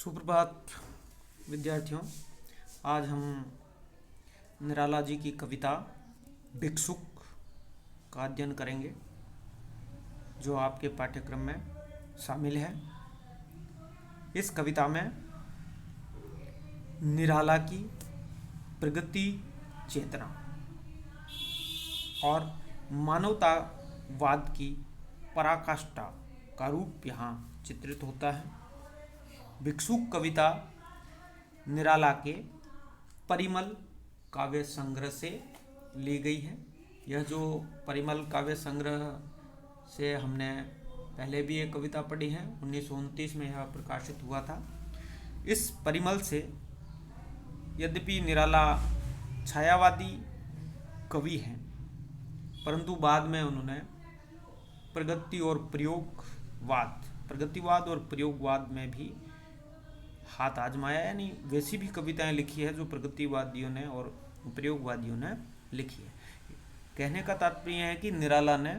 सुप्रभात विद्यार्थियों। आज हम निराला जी की कविता भिक्षुक का अध्ययन करेंगे जो आपके पाठ्यक्रम में शामिल है। इस कविता में निराला की प्रगति चेतना और मानवतावाद की पराकाष्ठा का रूप यहाँ चित्रित होता है। भिक्षुक कविता निराला के परिमल काव्य संग्रह से ली गई है। यह जो परिमल काव्य संग्रह से हमने पहले भी एक कविता पढ़ी है, 1929 में यह प्रकाशित हुआ था। इस परिमल से यद्यपि निराला छायावादी कवि हैं, परंतु बाद में उन्होंने प्रगतिवाद और प्रयोगवाद में भी हाथ आजमाया, यानी वैसी भी कविताएं लिखी है जो प्रगतिवादियों ने और प्रयोगवादियों ने लिखी है। कहने का तात्पर्य है कि निराला ने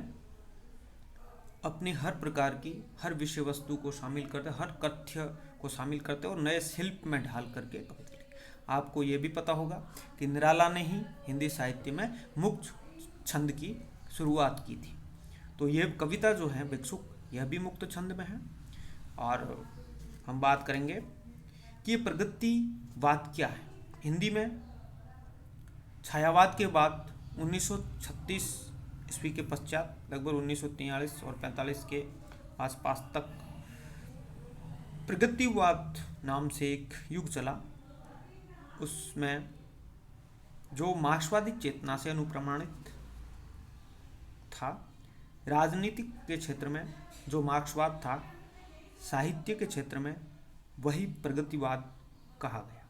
अपनी हर प्रकार की हर विषय वस्तु को शामिल करते, हर तथ्य को शामिल करते और नए शिल्प में ढाल करके कविता लिखी। आपको ये भी पता होगा कि निराला ने ही हिंदी साहित्य में मुक्त छंद की शुरुआत की थी। तो ये कविता जो है भिक्षुक, यह भी मुक्त छंद में है। और हम बात करेंगे कि ये प्रगतिवाद क्या है। हिंदी में छायावाद के बाद 1936 ईस्वी के पश्चात लगभग 1943 और 45 के आसपास तक प्रगतिवाद नाम से एक युग चला। उसमें जो मार्क्सवादी चेतना से अनुप्रमाणित था, राजनीतिक के क्षेत्र में जो मार्क्सवाद था, साहित्य के क्षेत्र में वही प्रगतिवाद कहा गया।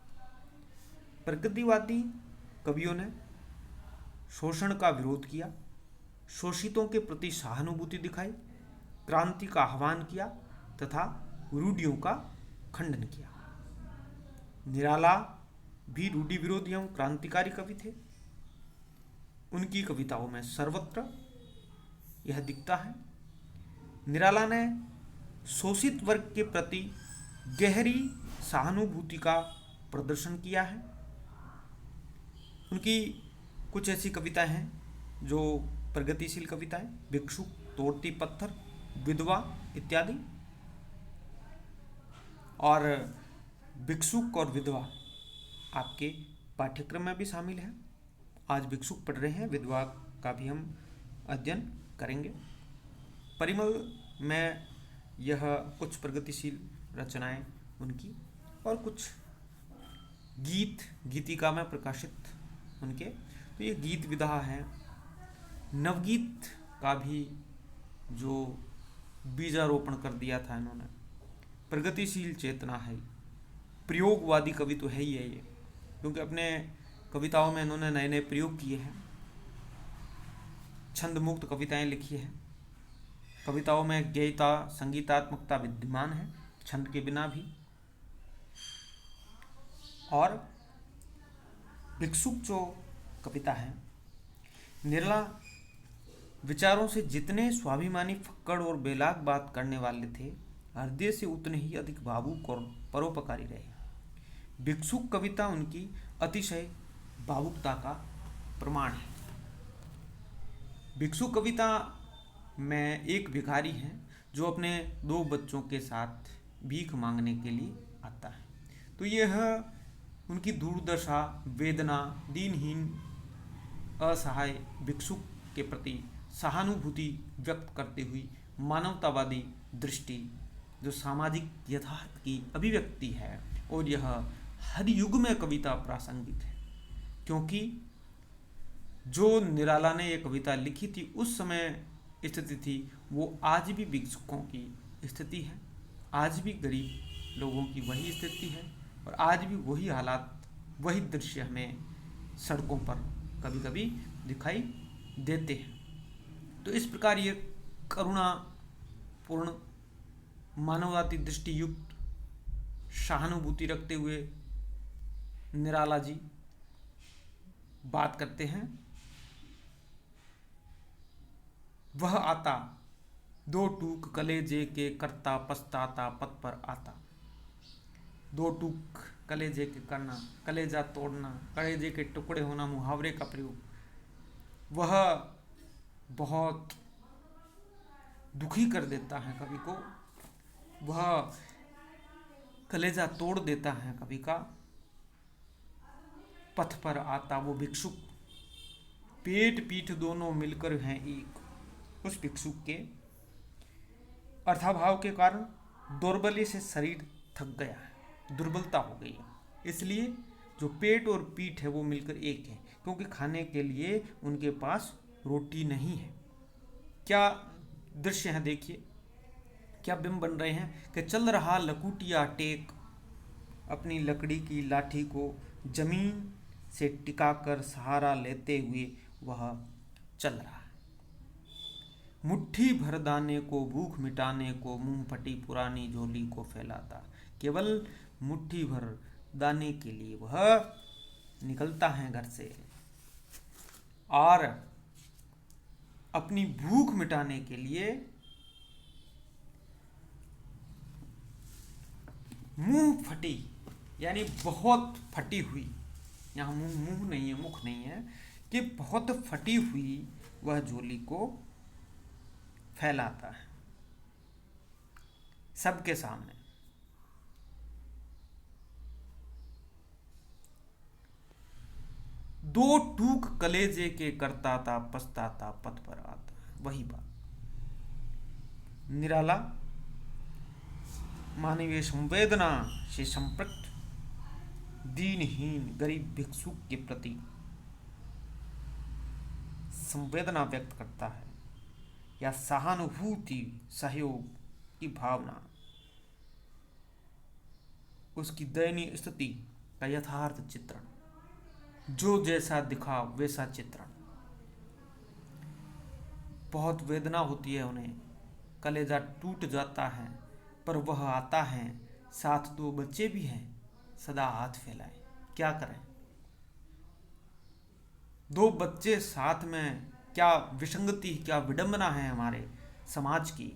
प्रगतिवादी कवियों ने शोषण का विरोध किया, शोषितों के प्रति सहानुभूति दिखाई, क्रांति का आह्वान किया तथा रूढ़ियों का खंडन किया। निराला भी रूढ़ि विरोधी एवं क्रांतिकारी कवि थे। उनकी कविताओं में सर्वत्र यह दिखता है। निराला ने शोषित वर्ग के प्रति गहरी सहानुभूति का प्रदर्शन किया है। उनकी कुछ ऐसी कविताएं हैं जो प्रगतिशील कविताएं, भिक्षुक, तोड़ती पत्थर, विधवा इत्यादि। और भिक्षुक और विधवा आपके पाठ्यक्रम में भी शामिल है। आज भिक्षुक पढ़ रहे हैं, विधवा का भी हम अध्ययन करेंगे। परिमल में यह कुछ प्रगतिशील रचनाएं उनकी और कुछ गीतिका में प्रकाशित उनके। तो ये गीत विधा है। नवगीत का भी जो बीजारोपण कर दिया था इन्होंने। प्रगतिशील चेतना है, प्रयोगवादी कवि तो है ही है ये, क्योंकि अपने कविताओं में इन्होंने नए नए प्रयोग किए हैं। छंद मुक्त कविताएं लिखी है। कविताओं में गेयता, संगीतात्मकता विद्यमान है, छंद के बिना भी। और भिक्षुक जो कविता है, निराला विचारों से जितने स्वाभिमानी, फक्कड़ और बेलाग बात करने वाले थे, हृदय से उतने ही अधिक भावुक और परोपकारी रहे। भिक्षुक कविता उनकी अतिशय भावुकता का प्रमाण है। भिक्षुक कविता में एक भिखारी है जो अपने 2 बच्चों के साथ भीख मांगने के लिए आता है। तो यह उनकी दुर्दशा, वेदना, दीनहीन, असहाय भिक्षुक के प्रति सहानुभूति व्यक्त करते हुई मानवतावादी दृष्टि, जो सामाजिक यथार्थ की अभिव्यक्ति है। और यह हर युग में कविता प्रासंगिक है, क्योंकि जो निराला ने यह कविता लिखी थी उस समय स्थिति थी, वो आज भी भिक्षुकों की स्थिति है। आज भी गरीब लोगों की वही स्थिति है और आज भी वही हालात, वही दृश्य हमें सड़कों पर कभी कभी दिखाई देते हैं। तो इस प्रकार ये करुणापूर्ण, मानववादी दृष्टि युक्त, सहानुभूति रखते हुए निराला जी बात करते हैं। वह आता 2 टूक कलेजे के करता, पछताता पथ पर आता। दो टूक कलेजे के करना, कलेजा तोड़ना, कलेजे के टुकड़े होना मुहावरे का प्रयोग वह बहुत दुखी कर देता है कवि को। वह कलेजा तोड़ देता है कवि का। पथ पर आता वो भिक्षुक, पेट पीठ दोनों मिलकर हैं एक। उस भिक्षुक के अर्थाभाव के कारण दुर्बली से शरीर थक गया है, दुर्बलता हो गई है। इसलिए जो पेट और पीठ है वो मिलकर एक है, क्योंकि खाने के लिए उनके पास रोटी नहीं है। क्या दृश्य है देखिए, क्या बिंब बन रहे हैं कि चल रहा लकुटिया टेक, अपनी लकड़ी की लाठी को जमीन से टिकाकर सहारा लेते हुए वह चल रहा है। मुट्ठी भर दाने को भूख मिटाने को, मुंह फटी पुरानी झोली को फैलाता। केवल मुट्ठी भर दाने के लिए वह निकलता है घर से और अपनी भूख मिटाने के लिए मुंह फटी, यानी बहुत फटी हुई, यहाँ मुंह नहीं है, मुख नहीं है, कि बहुत फटी हुई वह झोली को फैलाता है सबके सामने। दो टूक कलेजे के करता था, पछताता पथ पर आता। वही बात, निराला मानवीय संवेदना से संपृक्त दीनहीन गरीब भिक्षुक के प्रति संवेदना व्यक्त करता है, या सहानुभूति सहयोग की भावना, उसकी दयनीय स्थिति का यथार्थ चित्रण, जो जैसा दिखा वैसा चित्रण। बहुत वेदना होती है उन्हें, कलेजा टूट जाता है, पर वह आता है, साथ दो बच्चे भी हैं, सदा हाथ फैलाए। क्या करें, दो बच्चे साथ में, क्या विसंगति, क्या विडंबना है हमारे समाज की।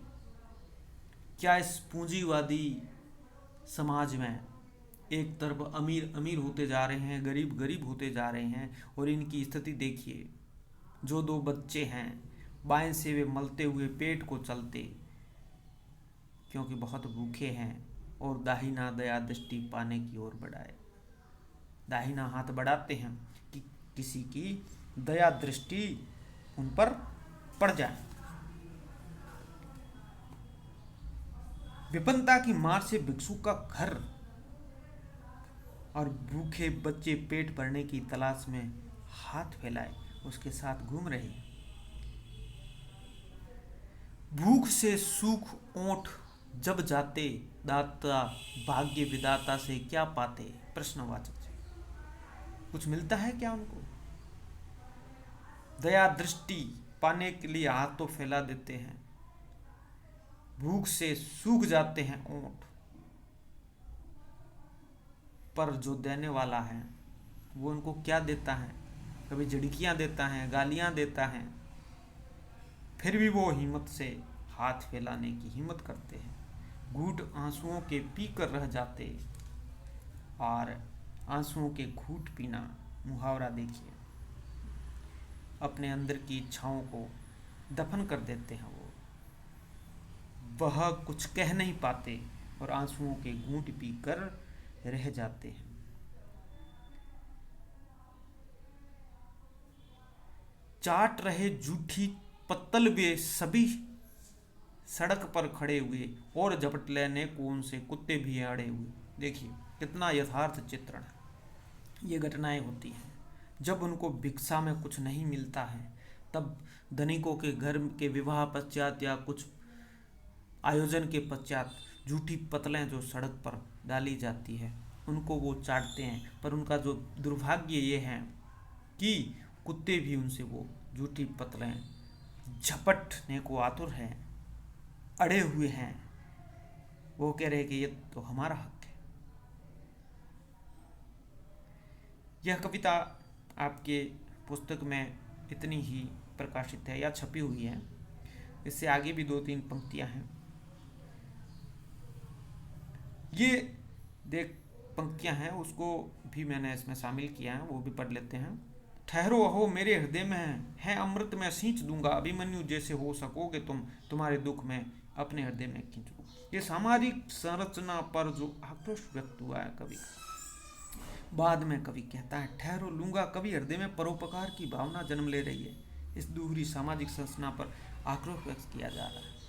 क्या इस पूंजीवादी समाज में एक तरफ अमीर अमीर होते जा रहे हैं, गरीब गरीब होते जा रहे हैं, और इनकी स्थिति देखिए। जो दो बच्चे हैं, बाएं से वे मलते हुए पेट को चलते, क्योंकि बहुत भूखे हैं, और दाहिना दया दृष्टि पाने की ओर बढ़ाए। दाहिना हाथ बढ़ाते हैं कि किसी की दया दृष्टि उन पर पड़ जाए। विपन्नता की मार से भिक्षुक का घर और भूखे बच्चे पेट भरने की तलाश में हाथ फैलाए उसके साथ घूम रहे हैं। भूख से सूख ओंठ जब जाते, दाता भाग्य विदाता से क्या पाते। प्रश्नवाचक से कुछ मिलता है क्या उनको? दया दृष्टि पाने के लिए हाथ तो फैला देते हैं, भूख से सूख जाते हैं ओंठ, पर जो देने वाला है वो उनको क्या देता है? कभी झिड़कियां देता है, गालियां देता है, फिर भी वो हिम्मत से हाथ फैलाने की हिम्मत करते हैं। घूंट आंसुओं के पी कर रह जाते, और आंसुओं के घूंट पीना, मुहावरा देखिए, अपने अंदर की इच्छाओं को दफन कर देते हैं। वह कुछ कह नहीं पाते और आंसुओं के घूंट पी कर रह जाते हैं। चाट रहे जूठी पत्तल वे सभी सड़क पर खड़े हुए, और झपट लेने को उनसे कुत्ते भी अड़े हुए। देखिए कितना यथार्थ चित्रण है। ये घटनाएं होती हैं जब उनको भिक्षा में कुछ नहीं मिलता है, तब धनिकों के घर के विवाह पश्चात या कुछ आयोजन के पश्चात जूठी पतलें जो सड़क पर डाली जाती है उनको वो चाटते हैं। पर उनका जो दुर्भाग्य ये है कि कुत्ते भी उनसे वो जूठी पतलें झपटने को आतुर हैं, अड़े हुए हैं। वो कह रहे कि ये तो हमारा हक है। यह कविता आपके पुस्तक में इतनी ही प्रकाशित है या छपी हुई है। इससे आगे भी 2-3 पंक्तियां हैं। ये देख पंक्तियां हैं उसको भी मैंने इसमें शामिल किया है, वो भी पढ़ लेते हैं। ठहरो अहो मेरे हृदय में है अमृत मैं सींच दूंगा, अभिमन्यु जैसे हो सकोगे तुम, तुम्हारे दुख में अपने हृदय में खींच लूँ। ये सामाजिक संरचना पर जो आक्रोश व्यक्त हुआ है कवि का। बाद में कवि कहता है ठहरो लूंगा, कवि हृदय में परोपकार की भावना जन्म ले रही है। इस दोहरी सामाजिक संरचना पर आक्रोश व्यक्त किया जा रहा है।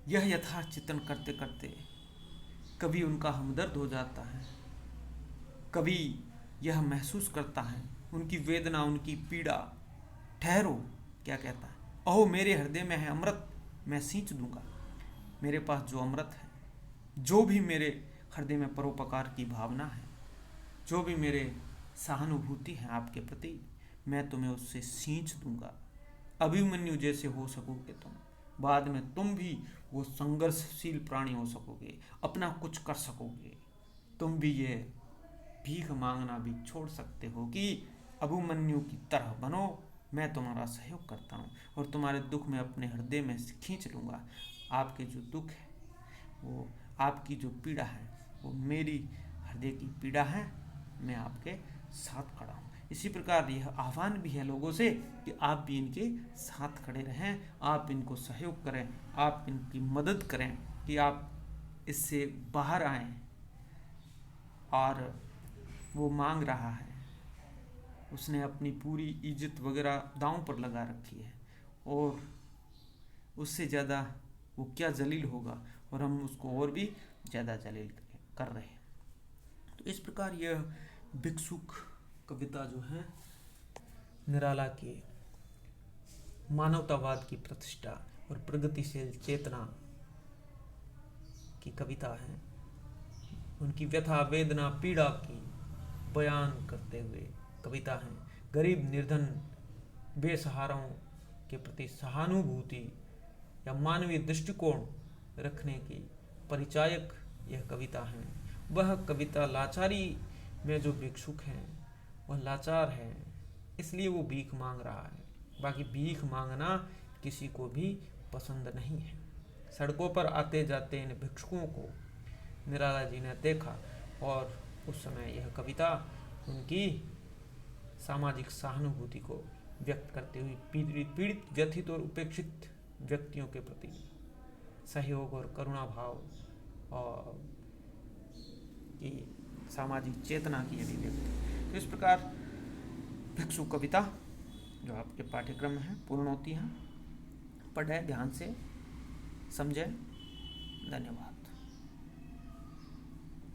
यह यथार्थ चिंतन करते करते कभी उनका हमदर्द हो जाता है। कभी यह महसूस करता है उनकी वेदना, उनकी पीड़ा। ठहरो, क्या कहता है, अहो मेरे हृदय में है अमृत मैं सींच दूंगा। मेरे पास जो अमृत है, जो भी मेरे हृदय में परोपकार की भावना है, जो भी मेरे सहानुभूति है आपके प्रति, मैं तुम्हें उससे सींच दूंगा। अभिमन्यु जैसे हो सकोगे तुम, बाद में तुम भी वो संघर्षशील प्राणी हो सकोगे, अपना कुछ कर सकोगे। तुम भी ये भीख मांगना भी छोड़ सकते हो कि अभिमन्यु की तरह बनो। मैं तुम्हारा सहयोग करता हूँ और तुम्हारे दुख में अपने हृदय में खींच लूँगा। आपके जो दुख है, वो आपकी जो पीड़ा है, वो मेरी हृदय की पीड़ा है। मैं आपके साथ खड़ा हूँ। इसी प्रकार यह आह्वान भी है लोगों से कि आप भी इनके साथ खड़े रहें, आप इनको सहयोग करें, आप इनकी मदद करें कि आप इससे बाहर आएं। और वो मांग रहा है, उसने अपनी पूरी इज्जत वगैरह दांव पर लगा रखी है और उससे ज़्यादा वो क्या जलील होगा, और हम उसको और भी ज़्यादा जलील कर रहे हैं। तो इस प्रकार यह भिक्षुक कविता जो है निराला के मानवतावाद की प्रतिष्ठा और प्रगतिशील चेतना की कविता है। उनकी व्यथा, वेदना, पीड़ा की बयान करते हुए कविता है। गरीब, निर्धन, बेसहाराओं के प्रति सहानुभूति या मानवीय दृष्टिकोण रखने की परिचायक यह कविता है। वह कविता लाचारी में जो भिक्षुक हैं वह लाचार है, इसलिए वो भीख मांग रहा है। बाकी भीख मांगना किसी को भी पसंद नहीं है। सड़कों पर आते जाते इन भिक्षुकों को निराला जी ने देखा और उस समय यह कविता उनकी सामाजिक सहानुभूति को व्यक्त करते हुए पीड़ित, व्यथित और उपेक्षित व्यक्तियों के प्रति सहयोग और करुणा भाव और की सामाजिक चेतना की अभिव्यक्ति। तो इस प्रकार भिक्षु कविता जो आपके पाठ्यक्रम में है पूर्ण होती है। पढ़ें, ध्यान से समझें। धन्यवाद।